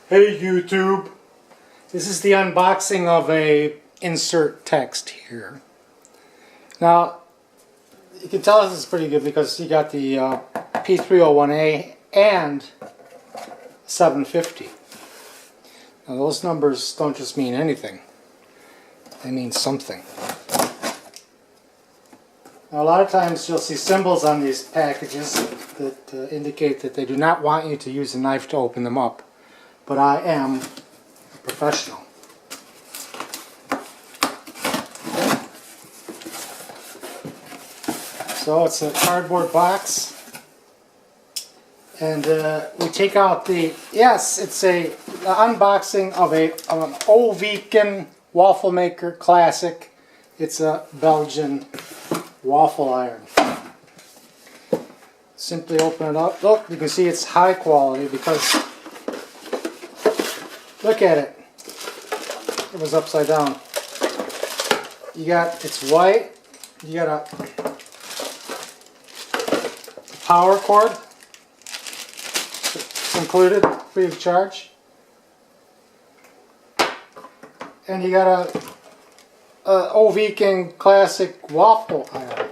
Hey YouTube! This is the unboxing of a insert text here. Now, you can tell this is pretty good because you got the P301A and 750. Now those numbers don't just mean anything. They mean something. Now, a lot of times you'll see symbols on these packages that indicate that they do not want you to use a knife to open them up. But I am a professional. So it's a cardboard box. And we take out the, yes, it's the unboxing of an Åviken Wafflemaker Classic. It's a Belgian waffle iron. Simply open it up. Look, you can see it's high quality because, look at it. It was upside down. You got, it's white. You got a power cord. It's included, free of charge. And you got a Åviken classic waffle iron.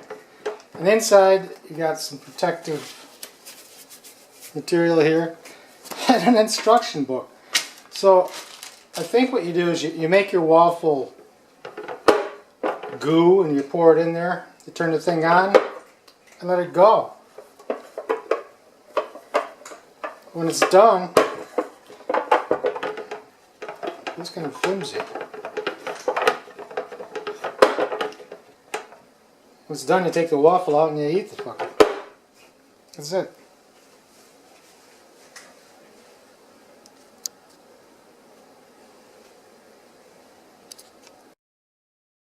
And inside you got some protective material here and an instruction book. So I think what you do is you make your waffle goo and you pour it in there. You turn the thing on and let it go. When it's done, it's kind of flimsy. When it's done, you take the waffle out and you eat the fucker. That's it.